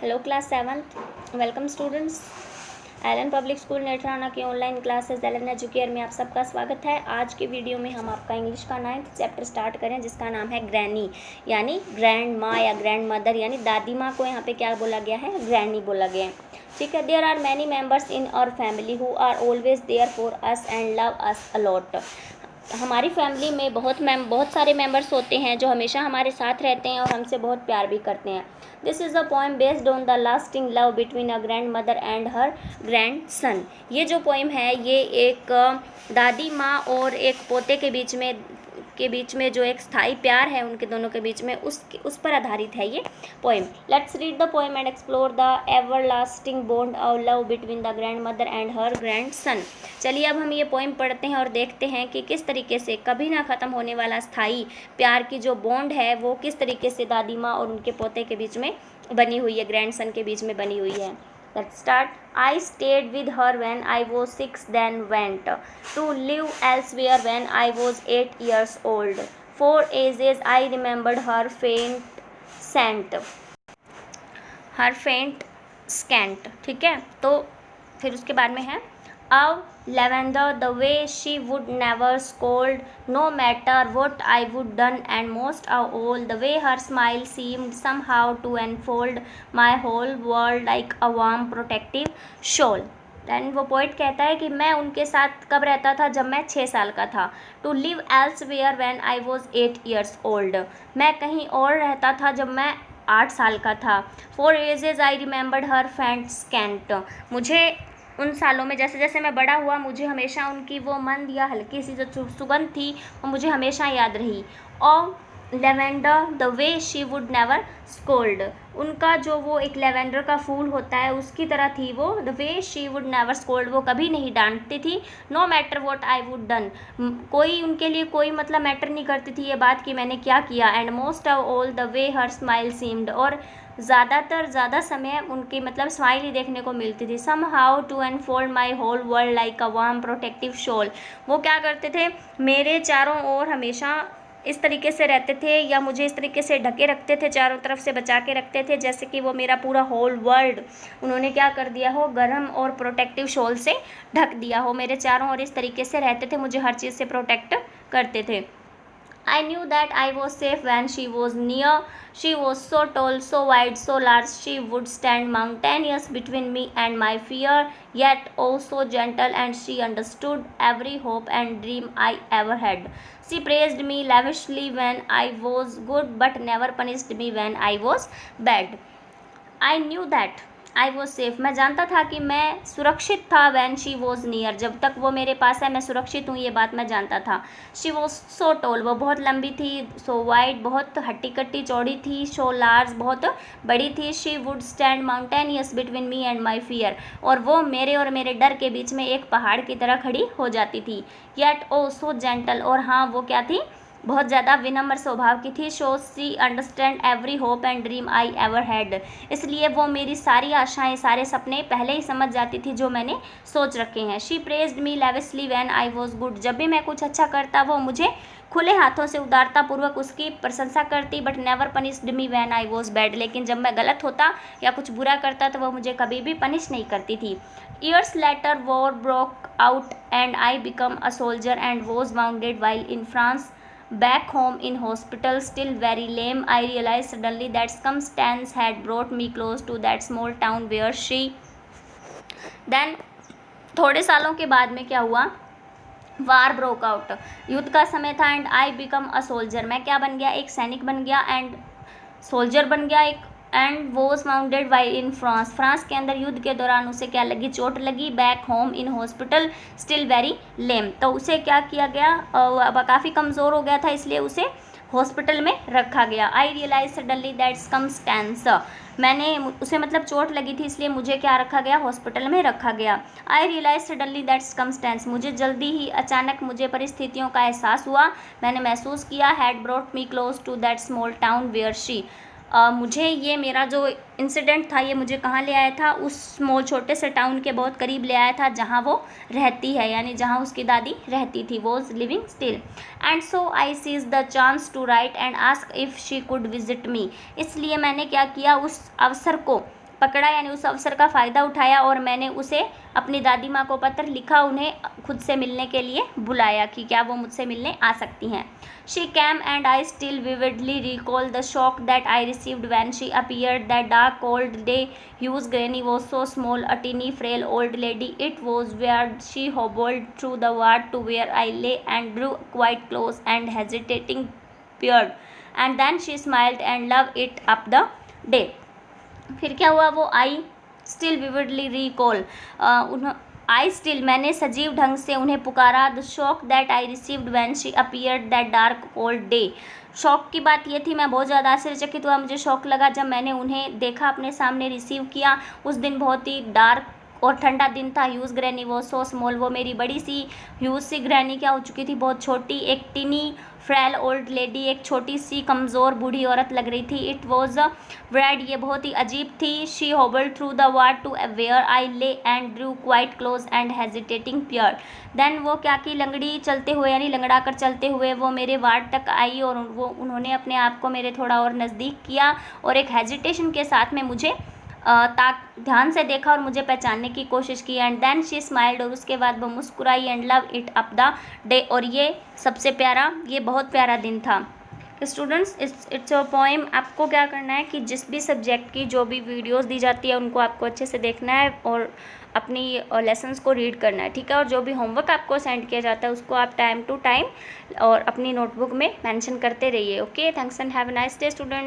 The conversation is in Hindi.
Hello class 7th welcome students. Allen public school Netrana की ऑनलाइन क्लासेस एलन एजुकेयर में आप सबका स्वागत है। आज के वीडियो में हम आपका इंग्लिश का 9th चैप्टर स्टार्ट करें जिसका नाम है ग्रैनी यानी ग्रैंड माँ या ग्रैंड मदर यानी दादी माँ को यहाँ पे क्या बोला गया है, ग्रैनी बोला गया है। ठीक है। There are many members in our family who are always there for us and love us a lot. हमारी फैमिली में बहुत सारे मेंबर्स होते हैं जो हमेशा हमारे साथ रहते हैं और हमसे बहुत प्यार भी करते हैं। This is a poem based on the lasting love between a grand mother and her grand son. ये जो पोएम है ये एक दादी माँ और एक पोते के बीच में जो एक स्थायी प्यार है उनके दोनों के बीच में उस पर आधारित है ये poem. Let's read the poem and explore the ever lasting bond of love between the grand mother and her grand son. चलिए अब हम ये पोएम पढ़ते हैं और देखते हैं कि किस तरीके से कभी ना ख़त्म होने वाला स्थायी प्यार की जो बॉन्ड है वो किस तरीके से दादी माँ और उनके पोते के बीच में बनी हुई है, ग्रैंड सन के बीच में बनी हुई है। Let's start. I stayed with her when I was 6, then went to live elsewhere when I was 8 years old. For ages I remembered her faint scent. Her faint scent. ठीक है, तो फिर उसके बाद में है अब lavender, the way she would never scold, no matter what I would done, and most of all the way her smile seemed somehow to enfold my whole world like a warm protective shawl. Then वो पोइट कहता है कि मैं उनके साथ कब रहता था, जब मैं 6 साल का था। To live elsewhere when I was 8 years old, मैं कहीं और रहता था जब मैं 8 साल का था। For ages I remembered her faint scent, मुझे उन सालों में जैसे जैसे मैं बड़ा हुआ मुझे हमेशा उनकी वो मंद या हल्की सी जो सुगंध थी वो मुझे हमेशा याद रही। और lavender, the way she would never scold, उनका जो वो एक लेवेंडर का फूल होता है उसकी तरह थी वो। The way she would never scold, वो कभी नहीं डांटती थी। No matter what I would done, कोई उनके लिए कोई मतलब मैटर नहीं करती थी ये बात कि मैंने क्या किया। And most of all the way her smile seemed, और ज़्यादा समय उनकी मतलब स्माइल ही देखने को मिलती थी। Somehow to enfold my whole world like a warm protective shawl, वो क्या करते थे, मेरे चारों ओर हमेशा इस तरीके से रहते थे या मुझे इस तरीके से ढके रखते थे, चारों तरफ से बचा के रखते थे जैसे कि वो मेरा पूरा होल वर्ल्ड उन्होंने क्या कर दिया हो, गर्म और प्रोटेक्टिव शॉल से ढक दिया हो। मेरे चारों ओर इस तरीके से रहते थे, मुझे हर चीज़ से प्रोटेक्ट करते थे। I knew that I was safe when she was near. She was so tall, so wide, so large, she would stand mountainous between me and my fear, yet oh so gentle, and she understood every hope and dream I ever had. She praised me lavishly when I was good, but never punished me when I was bad. I knew that I was safe, मैं जानता था कि मैं सुरक्षित था। वैन शी वॉज नियर, जब तक वो मेरे पास है मैं सुरक्षित हूँ, ये बात मैं जानता था। शी वॉज सो टोल, वो बहुत लंबी थी। सो वाइड, बहुत हट्टी कट्टी चौड़ी थी। सो लार्ज, बहुत बड़ी थी। She would stand mountainous between me and my fear, और वो मेरे और मेरे डर के बीच में एक पहाड़ की तरह खड़ी हो जाती थी। येट ओ सो जेंटल, और हाँ वो क्या थी, बहुत ज़्यादा विनम्र स्वभाव की थी। So she understand every hope and dream I ever had, इसलिए वो मेरी सारी आशाएं, सारे सपने पहले ही समझ जाती थी जो मैंने सोच रखे हैं। She praised me lavishly when I was good, जब भी मैं कुछ अच्छा करता वो मुझे खुले हाथों से उदारता पूर्वक उसकी प्रशंसा करती। But never punished me when I was bad, लेकिन जब मैं गलत होता या कुछ बुरा करता तो वो मुझे कभी भी पनिश नहीं करती थी। Years later war broke out and I become a soldier and was bounded while in France. Back home in hospital, still very lame, I realized suddenly that circumstance had brought me close to that small town where she. Then थोड़े सालों के बाद में क्या हुआ, वार ब्रोक आउट, युद्ध का समय था। And I become a soldier, मैं क्या बन गया, एक सैनिक बन गया। एंड सोल्जर बन गया एक। And was mounted while in France, France के अंदर युद्ध के दौरान उसे क्या लगी, चोट लगी। Back home in hospital, still very लेम, तो उसे क्या किया गया, काफ़ी कमज़ोर हो गया था इसलिए उसे हॉस्पिटल में रखा गया। आई रियलाइज सडनली दैट सर्कमस्टेंस, मैंने उसे मतलब चोट लगी थी इसलिए मुझे क्या रखा गया, हॉस्पिटल में रखा गया। आई रियलाइज सडनली दैट सर्कमस्टेंस, मुझे जल्दी ही अचानक मुझे परिस्थितियों का एहसास हुआ, मैंने महसूस किया। Had brought me close to that small town where she, मुझे ये मेरा जो इंसिडेंट था ये मुझे कहाँ ले आया था, उस स्मॉल छोटे से टाउन के बहुत करीब ले आया था जहाँ वो रहती है, यानी जहाँ उसकी दादी रहती थी। Was living still. And so I seize the chance to write and ask if she could visit me, इसलिए मैंने क्या किया, उस अवसर को पकड़ा, यानी उस अवसर का फ़ायदा उठाया और मैंने उसे अपनी दादी माँ को पत्र लिखा, उन्हें खुद से मिलने के लिए बुलाया कि क्या वो मुझसे मिलने आ सकती हैं. She came and I still vividly recall the shock that I received when she appeared that dark cold day. Hugh's granny was so small, a teeny frail old lady. It was weird. She hobbled through the ward to where I lay and drew quite close and hesitating peered. And then she smiled and loved it up the day. फिर क्या हुआ, वो I still vividly recall, I still मैंने सजीव ढंग से उन्हें पुकारा. The shock that I received when she appeared that dark cold day. शौक की बात ये थी, मैं बहुत ज़्यादा आश्चर्यचकित हुआ, मुझे शौक लगा जब मैंने उन्हें देखा, अपने सामने रिसीव किया. उस दिन बहुत ही डार्क और ठंडा दिन था. ह्यूज ग्रैनी वो सो स्मॉल, वो मेरी बड़ी सी ह्यूज सी ग्रैनी क्या हो चुकी थी, बहुत छोटी. एक टिनी फ्रैल ओल्ड लेडी, एक छोटी सी कमज़ोर बूढ़ी औरत लग रही थी. इट वॉज वेड, ये बहुत ही अजीब थी. She hobbled through the ward to where I lay and drew quite close and hesitating peer. Then वो क्या की लंगड़ी चलते हुए, यानी लंगड़ा कर चलते हुए वो मेरे वार्ड तक आई और उन्होंने अपने आप को मेरे थोड़ा और नज़दीक किया और एक हेजिटेशन के साथ में मुझे ध्यान से देखा और मुझे पहचानने की कोशिश की. एंड देन शी स्माइल्ड, और उसके बाद वो मुस्कुराई. And love it up the day, और ये सबसे प्यारा, ये बहुत प्यारा दिन था. Students, it's your poem. आपको क्या करना है कि जिस भी सब्जेक्ट की जो भी वीडियोस दी जाती है उनको आपको अच्छे से देखना है और अपनी लेसन्स को रीड करना है, ठीक है. और जो भी होमवर्क आपको सेंड किया जाता है उसको आप टाइम टू टाइम और अपनी नोटबुक में मेंशन करते रहिए. Okay, thanks and have a nice day student.